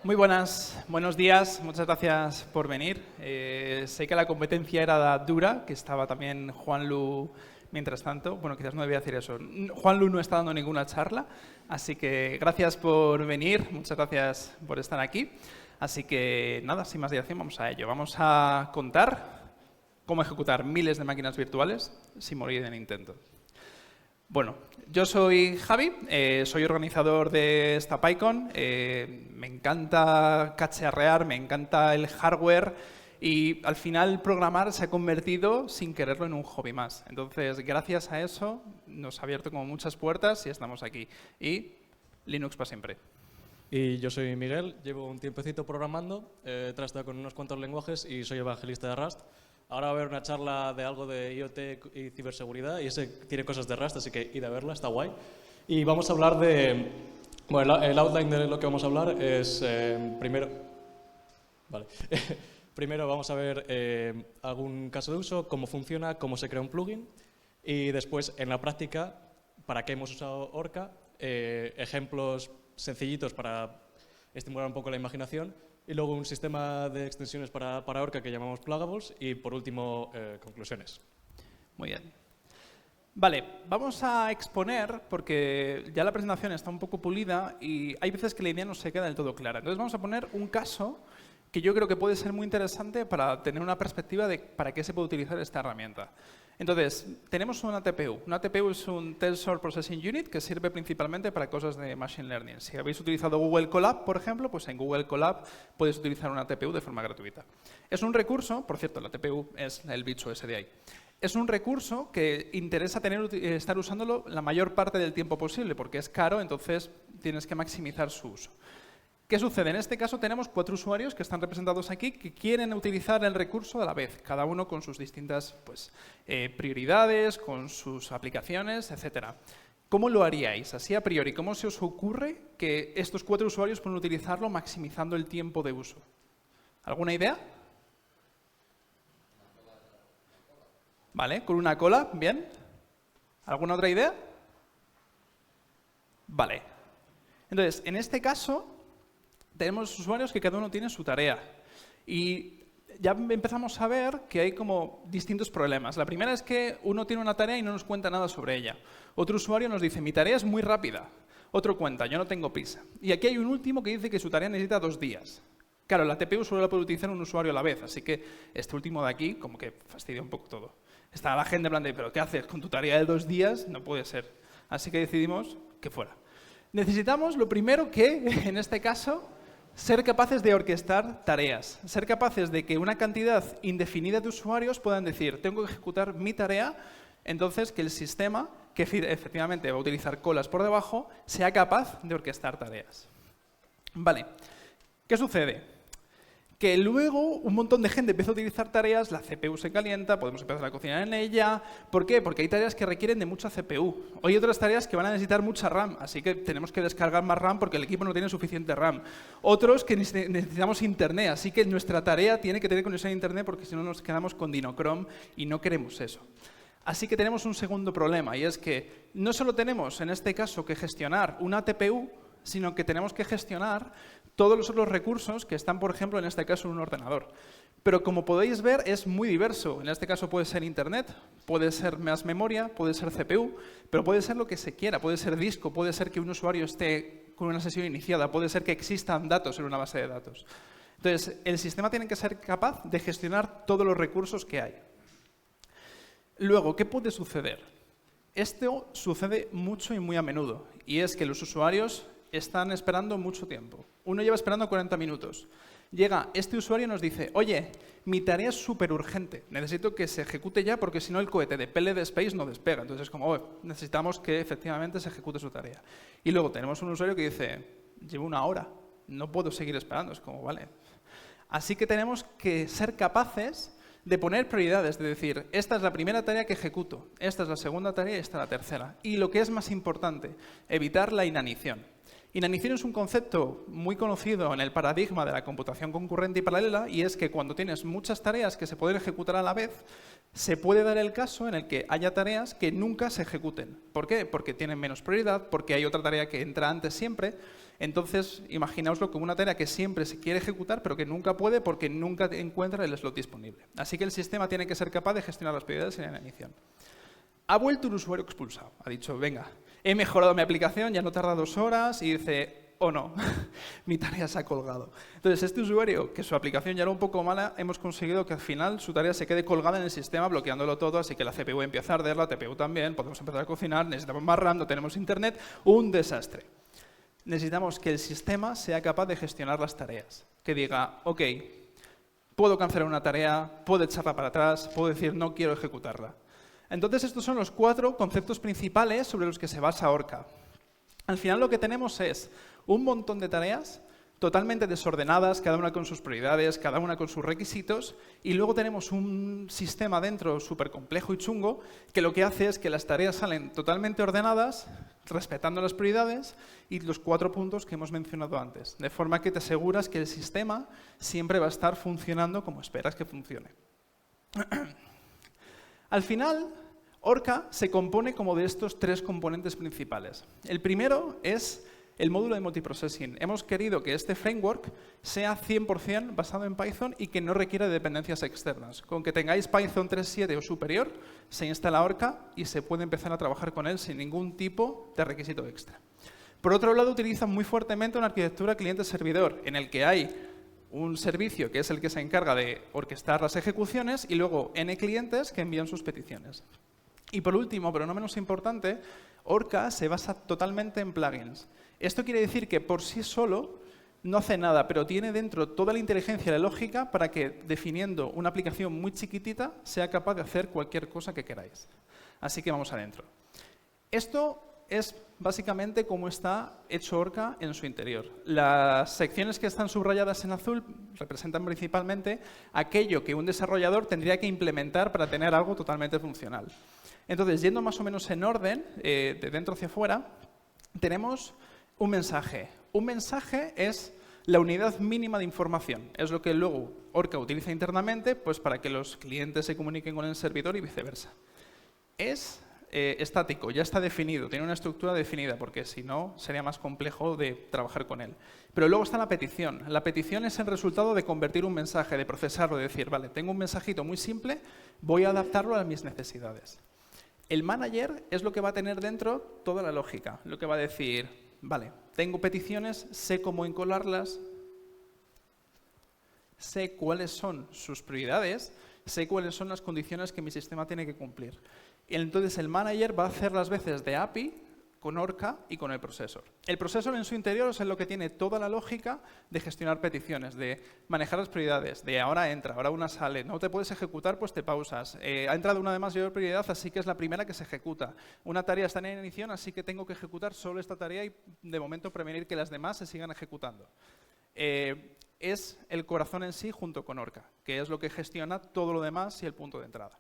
Muy buenos días, muchas gracias por venir. Sé que la competencia era dura, que estaba también Juanlu mientras tanto. Bueno, quizás no debía decir eso. Juanlu no está dando ninguna charla, así que gracias por venir, muchas gracias por estar aquí. Así que nada, sin más dilación, vamos a ello. Vamos a contar cómo ejecutar miles de máquinas virtuales sin morir en intento. Bueno, yo soy Javi, soy organizador de esta PyCon. Me encanta cacharrear, me encanta el hardware y al final programar se ha convertido sin quererlo en un hobby más. Entonces, gracias a eso nos ha abierto como muchas puertas y estamos aquí. Y Linux para siempre. Y yo soy Miguel, llevo un tiempecito programando, he trabajado con unos cuantos lenguajes y soy evangelista de Rust. Ahora va a haber una charla de algo de IoT y ciberseguridad y ese tiene cosas de Rust, así que id a verla, está guay. Y vamos a hablar de... Bueno, el outline de lo que vamos a hablar es primero... Vale. Primero vamos a ver algún caso de uso, cómo funciona, cómo se crea un plugin y después en la práctica, para qué hemos usado Orca, ejemplos sencillitos para estimular un poco la imaginación. Y luego un sistema de extensiones para Orca que llamamos Pluggables y, por último, conclusiones. Muy bien. Vale, vamos a exponer, porque ya la presentación está un poco pulida y hay veces que la idea no se queda del todo clara. Entonces vamos a poner un caso que yo creo que puede ser muy interesante para tener una perspectiva de para qué se puede utilizar esta herramienta. Entonces, tenemos una TPU. Una TPU es un Tensor Processing Unit que sirve principalmente para cosas de Machine Learning. Si habéis utilizado Google Colab, por ejemplo, pues en Google Colab puedes utilizar una TPU de forma gratuita. Es un recurso, por cierto, la TPU es el bicho ese de ahí. Es un recurso que interesa estar usándolo la mayor parte del tiempo posible porque es caro, entonces tienes que maximizar su uso. ¿Qué sucede? En este caso tenemos 4 usuarios que están representados aquí que quieren utilizar el recurso a la vez, cada uno con sus distintas prioridades, con sus aplicaciones, etc. ¿Cómo lo haríais? Así a priori, ¿cómo se os ocurre que estos 4 usuarios pueden utilizarlo maximizando el tiempo de uso? ¿Alguna idea? Vale, con una cola, bien. ¿Alguna otra idea? Vale. Entonces, en este caso tenemos usuarios que cada uno tiene su tarea. Y ya empezamos a ver que hay como distintos problemas. La primera es que uno tiene una tarea y no nos cuenta nada sobre ella. Otro usuario nos dice, mi tarea es muy rápida. Otro cuenta, yo no tengo prisa. Y aquí hay un último que dice que su tarea necesita 2 días. Claro, la TPU solo la puede utilizar un usuario a la vez, así que este último de aquí como que fastidia un poco todo. Está la gente en plan de, ¿pero qué haces? Con tu tarea de 2 días no puede ser. Así que decidimos que fuera. Necesitamos lo primero que, en este caso, ser capaces de orquestar tareas, ser capaces de que una cantidad indefinida de usuarios puedan decir, tengo que ejecutar mi tarea, entonces que el sistema, que efectivamente va a utilizar colas por debajo, sea capaz de orquestar tareas. Vale, ¿qué sucede? Que luego un montón de gente empieza a utilizar tareas, la CPU se calienta, podemos empezar a cocinar en ella. ¿Por qué? Porque hay tareas que requieren de mucha CPU. Hay otras tareas que van a necesitar mucha RAM, así que tenemos que descargar más RAM porque el equipo no tiene suficiente RAM. Otros que necesitamos internet, así que nuestra tarea tiene que tener conexión a internet porque si no nos quedamos con Dinochrome y no queremos eso. Así que tenemos un segundo problema y es que no solo tenemos en este caso que gestionar una TPU, sino que tenemos que gestionar todos los otros recursos que están, por ejemplo, en este caso en un ordenador. Pero como podéis ver, es muy diverso. En este caso puede ser Internet, puede ser más memoria, puede ser CPU, pero puede ser lo que se quiera. Puede ser disco, puede ser que un usuario esté con una sesión iniciada, puede ser que existan datos en una base de datos. Entonces, el sistema tiene que ser capaz de gestionar todos los recursos que hay. Luego, ¿qué puede suceder? Esto sucede mucho y muy a menudo, y es que los usuarios están esperando mucho tiempo. Uno lleva esperando 40 minutos. Llega este usuario y nos dice, oye, mi tarea es súper urgente, necesito que se ejecute ya porque si no el cohete de PLD Space no despega. Entonces es como, necesitamos que efectivamente se ejecute su tarea. Y luego tenemos un usuario que dice, llevo 1 hora, no puedo seguir esperando. Es como, vale. Así que tenemos que ser capaces de poner prioridades, de decir, esta es la primera tarea que ejecuto, esta es la segunda tarea y esta es la tercera. Y lo que es más importante, evitar la inanición. Inanición es un concepto muy conocido en el paradigma de la computación concurrente y paralela y es que cuando tienes muchas tareas que se pueden ejecutar a la vez, Se puede dar el caso en el que haya tareas que nunca se ejecuten. ¿Por qué? Porque tienen menos prioridad, porque hay otra tarea que entra antes siempre. Entonces, imaginaoslo como una tarea que siempre se quiere ejecutar, pero que nunca puede porque nunca encuentra el slot disponible. Así que el sistema tiene que ser capaz de gestionar las prioridades en la iniciación. Ha vuelto un usuario expulsado. Ha dicho, venga, he mejorado mi aplicación, ya no tarda 2 horas, y dice, oh no, mi tarea se ha colgado. Entonces, este usuario, que su aplicación ya era un poco mala, hemos conseguido que al final su tarea se quede colgada en el sistema, bloqueándolo todo, así que la CPU empieza a arder, la TPU también, podemos empezar a cocinar, necesitamos más RAM, no tenemos internet, un desastre. Necesitamos que el sistema sea capaz de gestionar las tareas, que diga, ok, puedo cancelar una tarea, puedo echarla para atrás, puedo decir no quiero ejecutarla. Entonces, estos son los 4 conceptos principales sobre los que se basa Orca. Al final lo que tenemos es un montón de tareas totalmente desordenadas, cada una con sus prioridades, cada una con sus requisitos, y luego tenemos un sistema dentro súper complejo y chungo que lo que hace es que las tareas salen totalmente ordenadas, respetando las prioridades y los 4 puntos que hemos mencionado antes, de forma que te aseguras que el sistema siempre va a estar funcionando como esperas que funcione. Al final, Orca se compone como de estos 3 componentes principales. El primero es el módulo de multiprocessing. Hemos querido que este framework sea 100% basado en Python y que no requiera de dependencias externas. Con que tengáis Python 3.7 o superior, se instala Orca y se puede empezar a trabajar con él sin ningún tipo de requisito extra. Por otro lado, utiliza muy fuertemente una arquitectura cliente-servidor, en el que hay un servicio que es el que se encarga de orquestar las ejecuciones y luego N clientes que envían sus peticiones. Y por último, pero no menos importante, Orca se basa totalmente en plugins. Esto quiere decir que por sí solo no hace nada, pero tiene dentro toda la inteligencia y la lógica para que, definiendo una aplicación muy chiquitita, sea capaz de hacer cualquier cosa que queráis. Así que vamos adentro. Esto es básicamente cómo está hecho Orca en su interior. Las secciones que están subrayadas en azul representan principalmente aquello que un desarrollador tendría que implementar para tener algo totalmente funcional. Entonces, yendo más o menos en orden, de dentro hacia afuera, tenemos un mensaje. Un mensaje es la unidad mínima de información. Es lo que luego Orca utiliza internamente pues, para que los clientes se comuniquen con el servidor y viceversa. Es estático, ya está definido, tiene una estructura definida, porque si no sería más complejo de trabajar con él. Pero luego está la petición. La petición es el resultado de convertir un mensaje, de procesarlo, de decir, vale, tengo un mensajito muy simple, voy a adaptarlo a mis necesidades. El manager es lo que va a tener dentro toda la lógica, lo que va a decir, vale, tengo peticiones, sé cómo encolarlas, sé cuáles son sus prioridades, sé cuáles son las condiciones que mi sistema tiene que cumplir. Y entonces el manager va a hacer las veces de API con Orca y con el procesor. El procesor en su interior es lo que tiene toda la lógica de gestionar peticiones, de manejar las prioridades, de ahora entra, ahora una sale, no te puedes ejecutar, pues te pausas. Ha entrado una de mayor prioridad, así que es la primera que se ejecuta. Una tarea está en iniciación, así que tengo que ejecutar solo esta tarea y de momento prevenir que las demás se sigan ejecutando. Es el corazón en sí junto con Orca, que es lo que gestiona todo lo demás y el punto de entrada.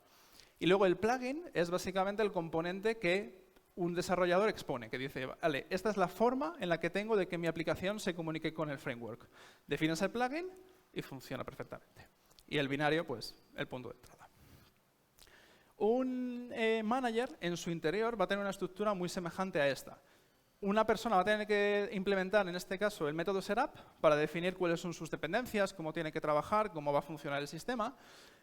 Y luego el plugin es básicamente el componente que un desarrollador expone, que dice, vale, esta es la forma en la que tengo de que mi aplicación se comunique con el framework. Defines el plugin y funciona perfectamente. Y el binario, pues, el punto de entrada. Un manager en su interior va a tener una estructura muy semejante a esta. Una persona va a tener que implementar, en este caso, el método setup para definir cuáles son sus dependencias, cómo tiene que trabajar, cómo va a funcionar el sistema.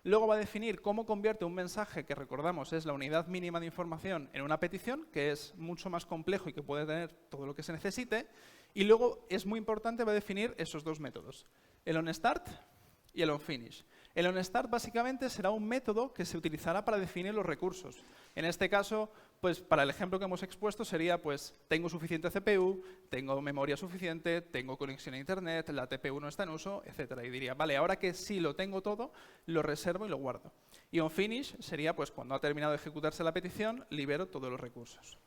Luego va a definir cómo convierte un mensaje, que recordamos es la unidad mínima de información, en una petición, que es mucho más complejo y que puede tener todo lo que se necesite. Y luego, es muy importante, va a definir esos 2 métodos, el onStart y el onFinish. El onStart básicamente será un método que se utilizará para definir los recursos. En este caso, pues para el ejemplo que hemos expuesto sería, pues, tengo suficiente CPU, tengo memoria suficiente, tengo conexión a Internet, la TPU no está en uso, etc. Y diría, vale, ahora que sí lo tengo todo, lo reservo y lo guardo. Y onFinish sería, pues, cuando ha terminado de ejecutarse la petición, libero todos los recursos.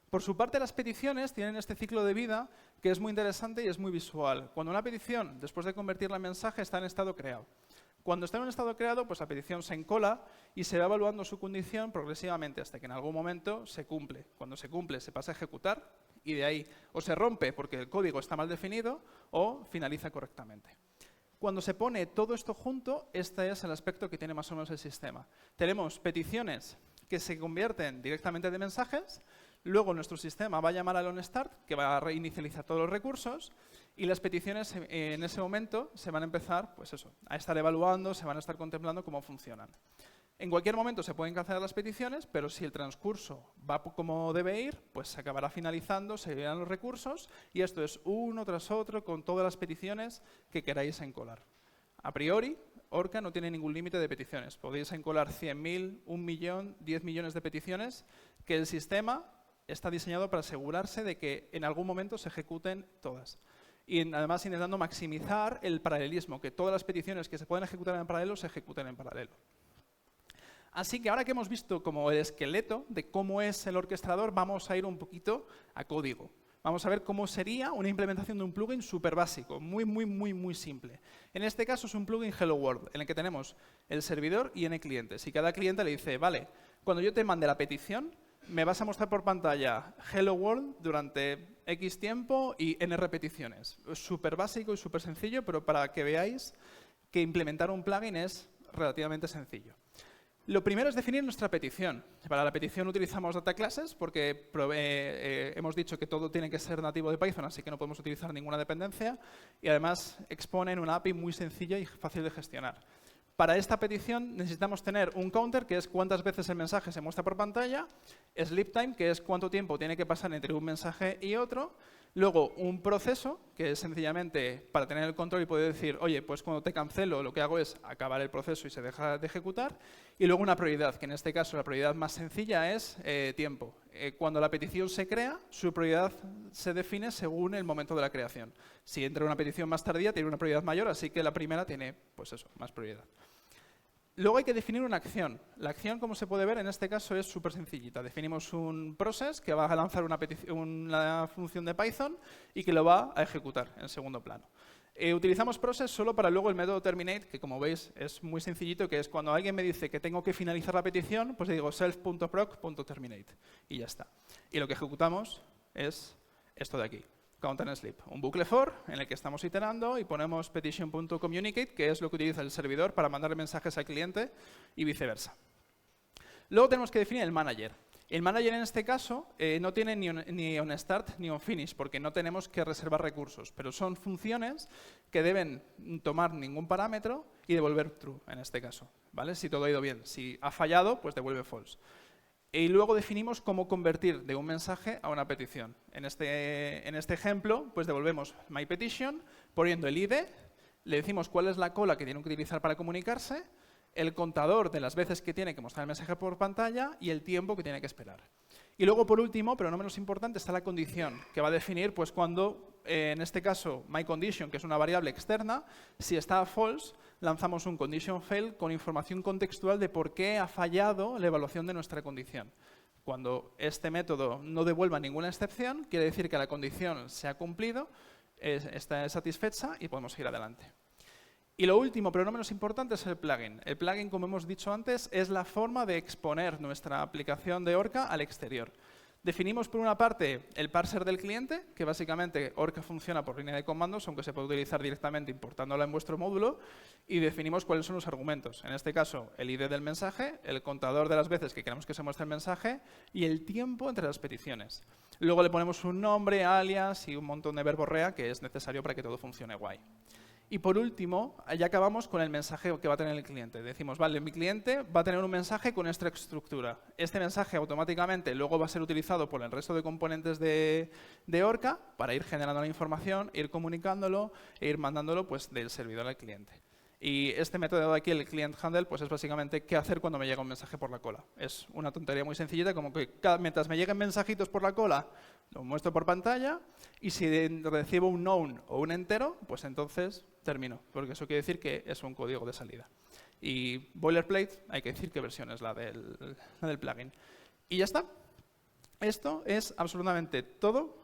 Por su parte, las peticiones tienen este ciclo de vida que es muy interesante y es muy visual. Cuando una petición, después de convertirla en mensaje, está en estado creado. Cuando está en un estado creado, pues la petición se encola y se va evaluando su condición progresivamente hasta que en algún momento se cumple. Cuando se cumple, se pasa a ejecutar y de ahí o se rompe porque el código está mal definido o finaliza correctamente. Cuando se pone todo esto junto, este es el aspecto que tiene más o menos el sistema. Tenemos peticiones que se convierten directamente de mensajes, luego nuestro sistema va a llamar al onStart, que va a reinicializar todos los recursos, y las peticiones en ese momento se van a empezar pues eso, a estar evaluando, se van a estar contemplando cómo funcionan. En cualquier momento se pueden cancelar las peticiones, pero si el transcurso va como debe ir, pues se acabará finalizando, se irán los recursos, y esto es uno tras otro con todas las peticiones que queráis encolar. A priori, Orca no tiene ningún límite de peticiones. Podéis encolar 100.000, 1 millón, 10 millones de peticiones, que el sistema está diseñado para asegurarse de que en algún momento se ejecuten todas. Y además intentando maximizar el paralelismo, que todas las peticiones que se pueden ejecutar en paralelo se ejecuten en paralelo. Así que ahora que hemos visto como el esqueleto de cómo es el orquestador, vamos a ir un poquito a código. Vamos a ver cómo sería una implementación de un plugin súper básico, muy simple. En este caso es un plugin Hello World, en el que tenemos el servidor y N clientes. Y cada cliente le dice, vale, cuando yo te mande la petición, me vas a mostrar por pantalla Hello World durante X tiempo y N repeticiones. Es súper básico y súper sencillo, pero para que veáis que implementar un plugin es relativamente sencillo. Lo primero es definir nuestra petición. Para la petición utilizamos data classes porque hemos dicho que todo tiene que ser nativo de Python, así que no podemos utilizar ninguna dependencia. Y además exponen una API muy sencilla y fácil de gestionar. Para esta petición necesitamos tener un counter, que es cuántas veces el mensaje se muestra por pantalla, sleep time, que es cuánto tiempo tiene que pasar entre un mensaje y otro, luego un proceso, que es sencillamente para tener el control y poder decir, oye, pues cuando te cancelo lo que hago es acabar el proceso y se deja de ejecutar, y luego una prioridad, que en este caso la prioridad más sencilla es tiempo. Cuando la petición se crea, su prioridad se define según el momento de la creación. Si entra una petición más tardía, tiene una prioridad mayor, así que la primera tiene, pues eso, más prioridad. Luego hay que definir una acción. La acción, como se puede ver, en este caso es súper sencillita. Definimos un process que va a lanzar una función de Python y que lo va a ejecutar en segundo plano. Utilizamos process solo para luego el método terminate, que como veis es muy sencillito, que es cuando alguien me dice que tengo que finalizar la petición, pues le digo self.proc.terminate y ya está. Y lo que ejecutamos es esto de aquí. Count and sleep, un bucle for en el que estamos iterando y ponemos petition.communicate, que es lo que utiliza el servidor para mandar mensajes al cliente y viceversa. Luego tenemos que definir el manager. El manager en este caso no tiene ni onStart ni onFinish porque no tenemos que reservar recursos, pero son funciones que deben tomar ningún parámetro y devolver true en este caso, ¿vale? Si todo ha ido bien. Si ha fallado, pues devuelve false. Y luego definimos cómo convertir de un mensaje a una petición. En este ejemplo, pues devolvemos myPetition, poniendo el ID, le decimos cuál es la cola que tiene que utilizar para comunicarse, el contador de las veces que tiene que mostrar el mensaje por pantalla y el tiempo que tiene que esperar. Y luego, por último, pero no menos importante, está la condición, que va a definir pues, cuando, en este caso, myCondition, que es una variable externa, si está false, lanzamos un condition fail con información contextual de por qué ha fallado la evaluación de nuestra condición. Cuando este método no devuelva ninguna excepción, quiere decir que la condición se ha cumplido, está satisfecha y podemos ir adelante. Y lo último, pero no menos importante, es el plugin. El plugin, como hemos dicho antes, es la forma de exponer nuestra aplicación de Orca al exterior. Definimos, por una parte, el parser del cliente, que básicamente Orca funciona por línea de comandos, aunque se puede utilizar directamente importándola en vuestro módulo, y definimos cuáles son los argumentos. En este caso, el ID del mensaje, el contador de las veces que queremos que se muestre el mensaje y el tiempo entre las peticiones. Luego le ponemos un nombre, alias y un montón de verborrea que es necesario para que todo funcione guay. Y por último, ya acabamos con el mensaje que va a tener el cliente. Decimos, vale, mi cliente va a tener un mensaje con esta estructura. Este mensaje automáticamente luego va a ser utilizado por el resto de componentes de Orca para ir generando la información, ir comunicándolo e ir mandándolo pues, del servidor al cliente. Y este método de aquí, el client handle, pues es básicamente qué hacer cuando me llega un mensaje por la cola. Es una tontería muy sencillita, como que mientras me lleguen mensajitos por la cola, lo muestro por pantalla, y si recibo un known o un entero, pues entonces termino, porque eso quiere decir que es un código de salida. Y boilerplate, hay que decir qué versión es la del plugin. Y ya está. Esto es absolutamente todo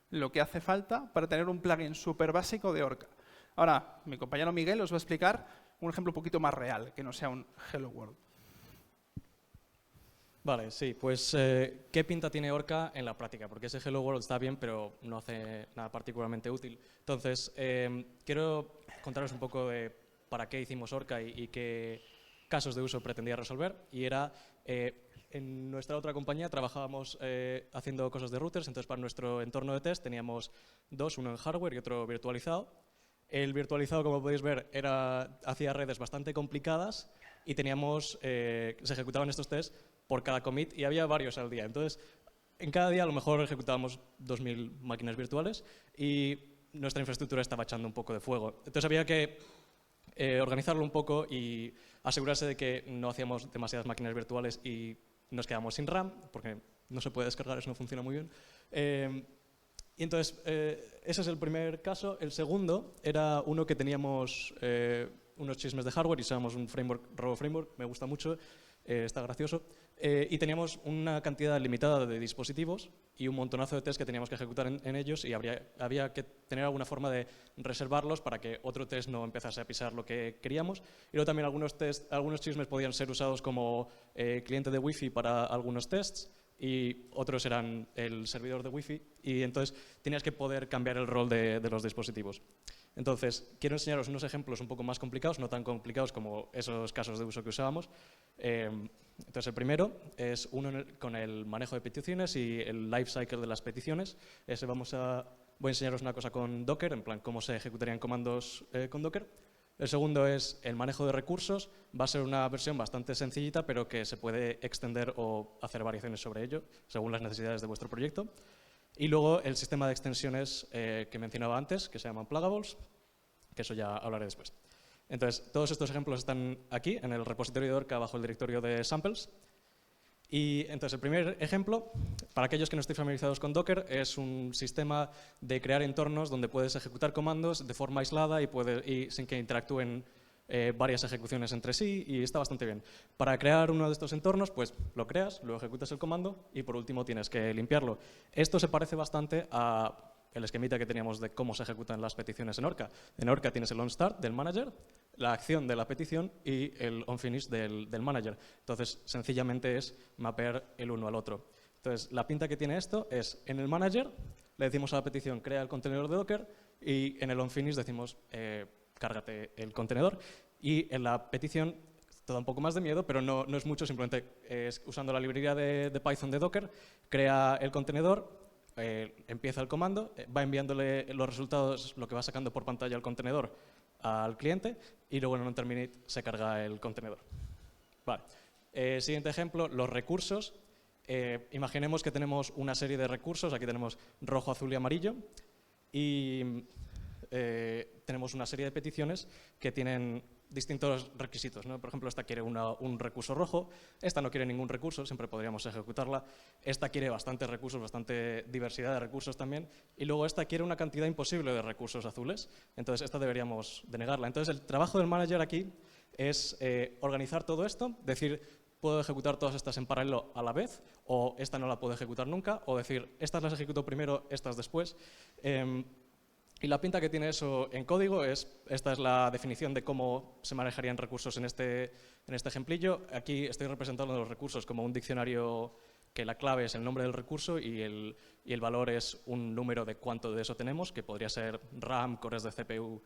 lo que hace falta para tener un plugin súper básico de Orca. Ahora, mi compañero Miguel os va a explicar un ejemplo un poquito más real, que no sea un Hello World. Vale, sí, pues ¿qué pinta tiene Orca en la práctica? Porque ese Hello World está bien, pero no hace nada particularmente útil. Entonces, quiero contaros un poco de para qué hicimos Orca y qué casos de uso pretendía resolver. Y era, en nuestra otra compañía trabajábamos haciendo cosas de routers, entonces para nuestro entorno de test teníamos dos, uno en hardware y otro virtualizado. El virtualizado, como podéis ver, hacía redes bastante complicadas y se ejecutaban estos tests por cada commit y había varios al día. Entonces, en cada día a lo mejor ejecutábamos 2000 máquinas virtuales y nuestra infraestructura estaba echando un poco de fuego. Entonces había que organizarlo un poco y asegurarse de que no hacíamos demasiadas máquinas virtuales y nos quedamos sin RAM, porque no se puede descargar, eso no funciona muy bien. Y entonces, ese es el primer caso. El segundo era uno que teníamos unos chismes de hardware y usábamos un framework, Robo Framework, me gusta mucho, está gracioso. Y teníamos una cantidad limitada de dispositivos y un montonazo de tests que teníamos que ejecutar en ellos y había que tener alguna forma de reservarlos para que otro test no empezase a pisar lo que queríamos. Y luego también algunos chismes podían ser usados como cliente de Wi-Fi para algunos tests y otros eran el servidor de Wi-Fi y entonces tenías que poder cambiar el rol de los dispositivos. Entonces, quiero enseñaros unos ejemplos un poco más complicados, no tan complicados como esos casos de uso que usábamos. Entonces, el primero es uno con el manejo de peticiones y el life cycle de las peticiones. Voy a enseñaros una cosa con Docker, en plan cómo se ejecutarían comandos con Docker. El segundo es el manejo de recursos. Va a ser una versión bastante sencillita, pero que se puede extender o hacer variaciones sobre ello, según las necesidades de vuestro proyecto. Y luego el sistema de extensiones que mencionaba antes, que se llaman pluggables, que eso ya hablaré después. Entonces, todos estos ejemplos están aquí, en el repositorio de Orca, bajo el directorio de samples. Y entonces, el primer ejemplo, para aquellos que no estén familiarizados con Docker, es un sistema de crear entornos donde puedes ejecutar comandos de forma aislada y sin que interactúen varias ejecuciones entre sí, y está bastante bien. Para crear uno de estos entornos, pues lo creas, luego ejecutas el comando y por último tienes que limpiarlo. Esto se parece bastante a el esquemita que teníamos de cómo se ejecutan las peticiones en Orca. En Orca tienes el onStart del manager, la acción de la petición y el onFinish del manager. Entonces, sencillamente es mapear el uno al otro. Entonces, la pinta que tiene esto es, en el manager le decimos a la petición, crea el contenedor de Docker, y en el onFinish decimos, cárgate el contenedor. Y en la petición, todo un poco más de miedo, pero no es mucho, simplemente es usando la librería de Python de Docker, crea el contenedor, empieza el comando, va enviándole los resultados, lo que va sacando por pantalla el contenedor al cliente y luego en un terminate se carga el contenedor. Vale. Siguiente ejemplo, los recursos. Imaginemos que tenemos una serie de recursos, aquí tenemos rojo, azul y amarillo, y tenemos una serie de peticiones que tienen distintos requisitos, ¿no? Por ejemplo, esta quiere un recurso rojo, esta no quiere ningún recurso, siempre podríamos ejecutarla, esta quiere bastantes recursos, bastante diversidad de recursos también, y luego esta quiere una cantidad imposible de recursos azules, entonces esta deberíamos denegarla. Entonces el trabajo del manager aquí es organizar todo esto, decir, puedo ejecutar todas estas en paralelo a la vez, o esta no la puedo ejecutar nunca, o decir, estas las ejecuto primero, estas después. Y la pinta que tiene eso en código esta es la definición de cómo se manejarían recursos en este ejemplillo. Aquí estoy representando los recursos como un diccionario que la clave es el nombre del recurso y el valor es un número de cuánto de eso tenemos, que podría ser RAM, cores de CPU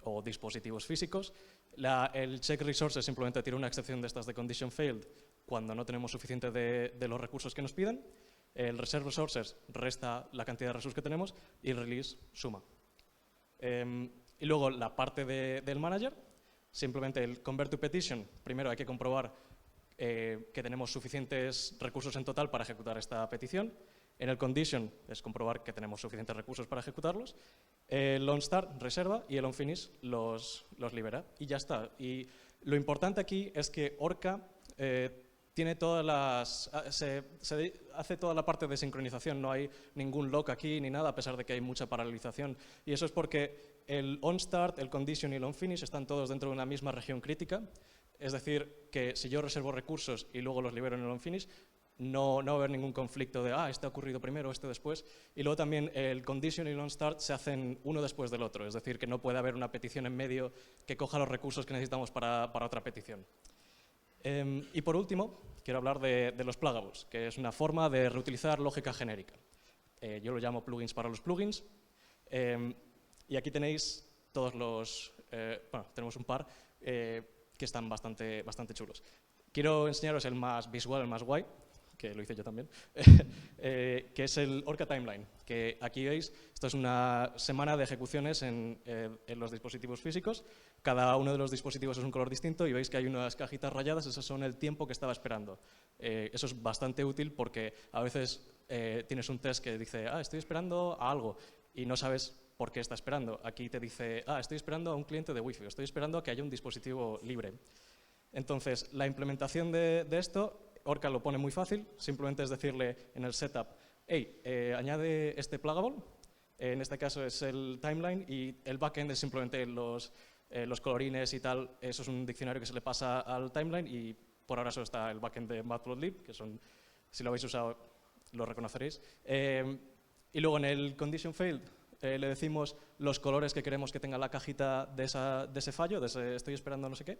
o dispositivos físicos. El check resources simplemente tiene una excepción de estas de condition failed cuando no tenemos suficiente de los recursos que nos piden. El reserve resources resta la cantidad de recursos que tenemos y el release suma. Y luego la parte del manager, simplemente el convert to petition, primero hay que comprobar que tenemos suficientes recursos en total para ejecutar esta petición. En el condition es comprobar que tenemos suficientes recursos para ejecutarlos. El onStart reserva y el onFinish los libera y ya está. Y lo importante aquí es que Orca tiene se hace toda la parte de sincronización, no hay ningún lock aquí ni nada, a pesar de que hay mucha paralelización. Y eso es porque el onStart, el condition y el onFinish están todos dentro de una misma región crítica. Es decir, que si yo reservo recursos y luego los libero en el onFinish, no va a haber ningún conflicto de, este ha ocurrido primero, este después. Y luego también el condition y el onStart se hacen uno después del otro, es decir, que no puede haber una petición en medio que coja los recursos que necesitamos para otra petición. Y por último, quiero hablar de los pluggables, que es una forma de reutilizar lógica genérica. Yo lo llamo plugins para los plugins. Y aquí tenéis todos los... bueno, tenemos un par que están bastante chulos. Quiero enseñaros el más visual, el más guay, que lo hice yo también, que es el Orca Timeline, que aquí veis, esto es una semana de ejecuciones en los dispositivos físicos. Cada uno de los dispositivos es un color distinto y veis que hay unas cajitas rayadas, esos son el tiempo que estaba esperando. Eso es bastante útil porque a veces tienes un test que dice, estoy esperando a algo y no sabes por qué está esperando. Aquí te dice, estoy esperando a un cliente de Wi-Fi, estoy esperando a que haya un dispositivo libre. Entonces, la implementación de esto, Orca lo pone muy fácil, simplemente es decirle en el setup, añade este pluggable, en este caso es el timeline y el backend es simplemente los colorines y tal, eso es un diccionario que se le pasa al timeline y por ahora solo está el backend de Matplotlib, que son, si lo habéis usado, lo reconoceréis. Y luego en el condition failed le decimos los colores que queremos que tenga la cajita de ese fallo, de ese estoy esperando no sé qué.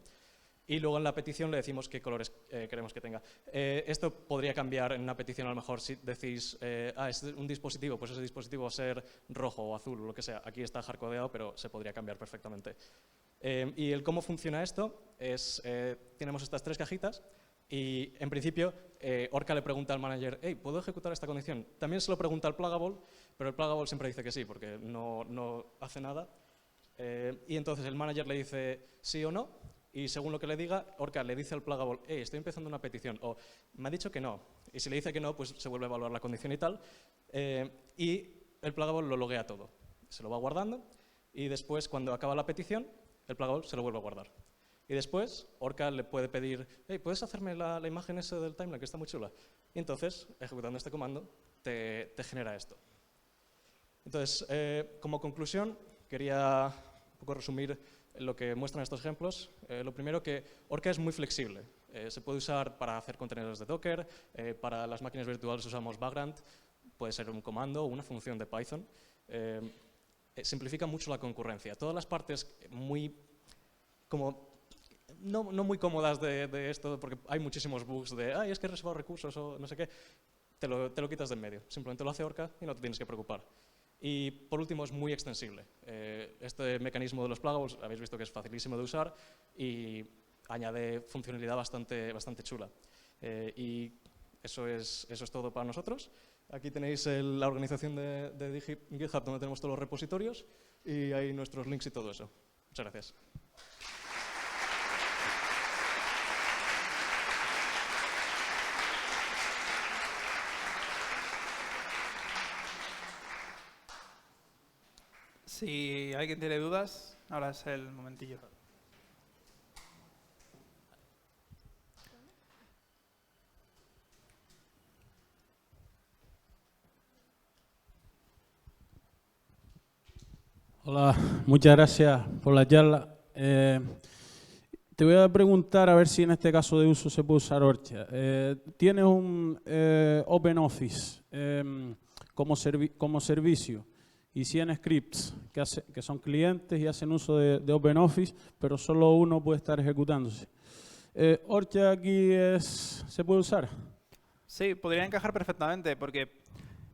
Y luego en la petición le decimos qué colores queremos que tenga. Esto podría cambiar en una petición, a lo mejor si decís, es un dispositivo, pues ese dispositivo va a ser rojo o azul o lo que sea. Aquí está hardcodeado, pero se podría cambiar perfectamente. Y el cómo funciona esto es, tenemos estas tres cajitas y en principio Orca le pregunta al manager, ¿puedo ejecutar esta condición? También se lo pregunta al pluggable, pero el pluggable siempre dice que sí, porque no hace nada. Y entonces el manager le dice sí o no. Y según lo que le diga, Orca le dice al pluggable, estoy empezando una petición, o me ha dicho que no. Y si le dice que no, pues se vuelve a evaluar la condición y tal. Y el pluggable lo loguea todo. Se lo va guardando y después, cuando acaba la petición, el pluggable se lo vuelve a guardar. Y después, Orca le puede pedir, ¿puedes hacerme la imagen esa del timeline, que está muy chula? Y entonces, ejecutando este comando, te genera esto. Entonces, como conclusión, quería un poco resumir lo que muestran estos ejemplos. Lo primero, que Orca es muy flexible. Se puede usar para hacer contenedores de Docker, para las máquinas virtuales usamos Vagrant, puede ser un comando o una función de Python. Simplifica mucho la concurrencia. Todas las partes muy, no muy cómodas de esto, porque hay muchísimos bugs de, es que he reservado recursos o no sé qué, te lo quitas de en medio. Simplemente lo hace Orca y no te tienes que preocupar. Y por último, es muy extensible. Este mecanismo de los pluggables habéis visto que es facilísimo de usar y añade funcionalidad bastante chula. Y eso es todo para nosotros. Aquí tenéis la organización de GitHub, donde tenemos todos los repositorios y hay nuestros links y todo eso. Muchas gracias. Si alguien tiene dudas, ahora es el momentillo. Hola, muchas gracias por la charla. Te voy a preguntar a ver si en este caso de uso se puede usar Orca. Tienes un OpenOffice como servicio y 100 scripts que son clientes y hacen uso de OpenOffice, pero solo uno puede estar ejecutándose. ¿Orca aquí se puede usar? Sí, podría encajar perfectamente, porque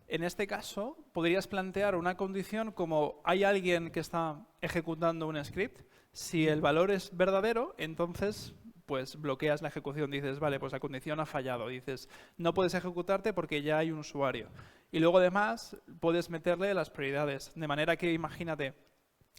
en este caso podrías plantear una condición como hay alguien que está ejecutando un script. Si el valor es verdadero, entonces pues bloqueas la ejecución. Dices, vale, pues la condición ha fallado. Dices, no puedes ejecutarte porque ya hay un usuario. Y luego además puedes meterle las prioridades. De manera que, imagínate,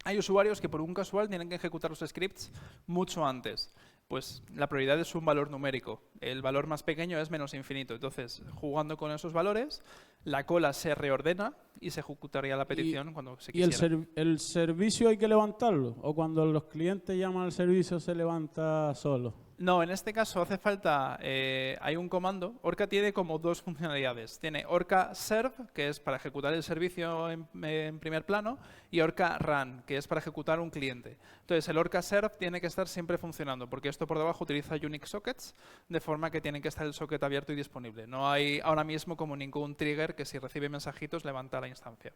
hay usuarios que por un casual tienen que ejecutar los scripts mucho antes. Pues la prioridad es un valor numérico. El valor más pequeño es menos infinito. Entonces, jugando con esos valores, la cola se reordena y se ejecutaría la petición cuando se quisiera. ¿Y el servicio hay que levantarlo? ¿O cuando los clientes llaman al servicio se levanta solo? No, en este caso hace falta, hay un comando. Orca tiene como dos funcionalidades. Tiene Orca Serve, que es para ejecutar el servicio en primer plano, y Orca Run, que es para ejecutar un cliente. Entonces, el Orca Serve tiene que estar siempre funcionando, porque esto por debajo utiliza Unix sockets, de forma que tiene que estar el socket abierto y disponible. No hay ahora mismo como ningún trigger que si recibe mensajitos levanta la instancia.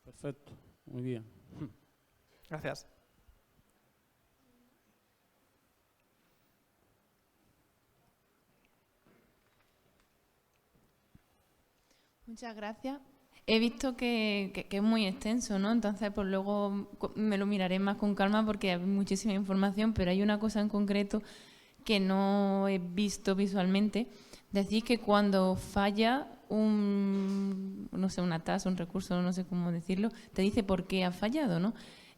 Perfecto, muy bien. Gracias. Muchas gracias. He visto que es muy extenso, ¿no? Entonces, pues luego me lo miraré más con calma porque hay muchísima información, pero hay una cosa en concreto que no he visto visualmente. Decís que cuando falla no sé, una tasa, un recurso, no sé cómo decirlo, te dice por qué ha fallado, ¿no?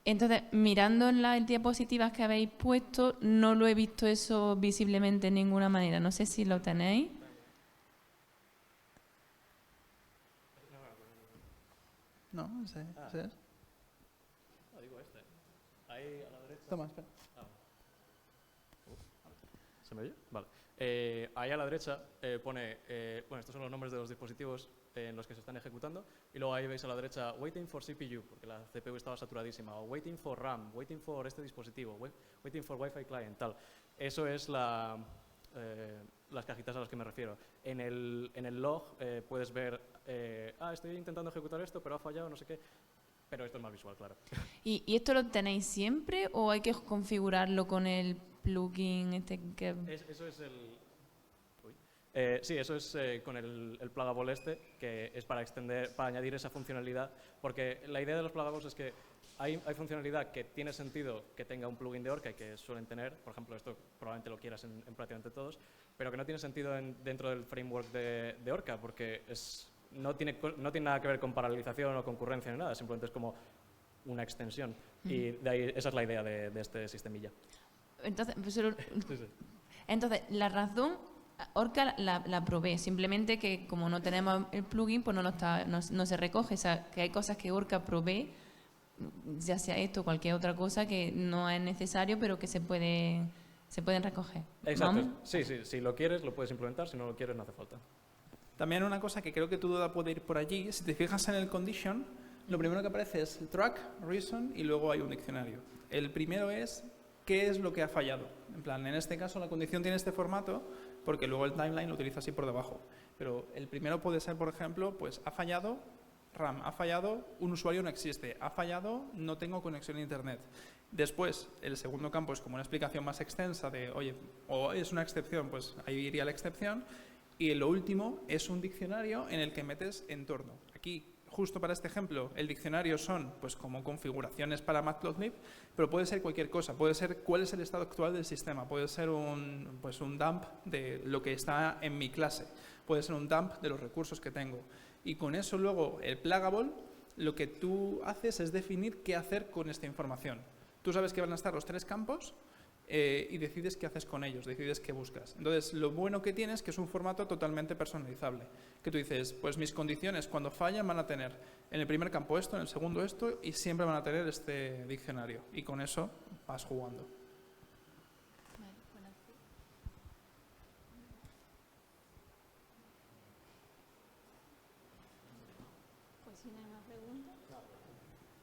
Entonces, mirando en las diapositivas que habéis puesto, no lo he visto eso visiblemente de ninguna manera. No sé si lo tenéis. No, ese es. No, digo este. Ahí a la derecha. Toma, espera. ¿Se me oye? Vale. Ahí a la derecha pone, bueno, estos son los nombres de los dispositivos en los que se están ejecutando, y luego ahí veis a la derecha waiting for CPU, porque la CPU estaba saturadísima, o waiting for RAM, waiting for este dispositivo, waiting for Wi-Fi client, tal. Eso es las cajitas a las que me refiero. En el log puedes ver, estoy intentando ejecutar esto, pero ha fallado, no sé qué. Pero esto es más visual, claro. ¿Y esto lo tenéis siempre o hay que configurarlo con el plugin este que...? Eso es el... sí, eso es con el plugable este, que es para añadir esa funcionalidad, porque la idea de los pluggables es que hay funcionalidad que tiene sentido que tenga un plugin de Orca y que suelen tener, por ejemplo, esto probablemente lo quieras en prácticamente todos, pero que no tiene sentido dentro del framework de Orca, porque no tiene nada que ver con paralelización o concurrencia ni nada, simplemente es como una extensión. Y de ahí, esa es la idea de este sistemilla. Entonces, Sí. entonces la razón, Orca la probé, simplemente que como no tenemos el plugin, pues no se recoge. O sea, que hay cosas que Orca provee, ya sea esto o cualquier otra cosa, que no es necesario, pero que se pueden recoger. Exacto. ¿Vamos? Sí, si lo quieres lo puedes implementar, si no lo quieres no hace falta. También una cosa que creo que tu duda puede ir por allí, si te fijas en el condition, lo primero que aparece es el track, reason y luego hay un diccionario. El primero es qué es lo que ha fallado. En plan, en este caso la condición tiene este formato porque luego el timeline lo utiliza así por debajo. Pero el primero puede ser, por ejemplo, pues ha fallado RAM, ha fallado un usuario no existe, ha fallado no tengo conexión a internet. Después, el segundo campo es como una explicación más extensa de, oye, o es una excepción, pues ahí iría la excepción. Y lo último es un diccionario en el que metes entorno. Aquí, justo para este ejemplo, el diccionario son pues como configuraciones para Matplotlib, pero puede ser cualquier cosa. Puede ser cuál es el estado actual del sistema. Puede ser un dump de lo que está en mi clase. Puede ser un dump de los recursos que tengo. Y con eso luego el pluggable, lo que tú haces es definir qué hacer con esta información. Tú sabes que van a estar los tres campos y decides qué haces con ellos, decides qué buscas. Entonces, lo bueno que tienes es que es un formato totalmente personalizable. Que tú dices, pues mis condiciones cuando fallan van a tener en el primer campo esto, en el segundo esto y siempre van a tener este diccionario. Y con eso vas jugando.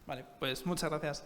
Vale, pues muchas gracias.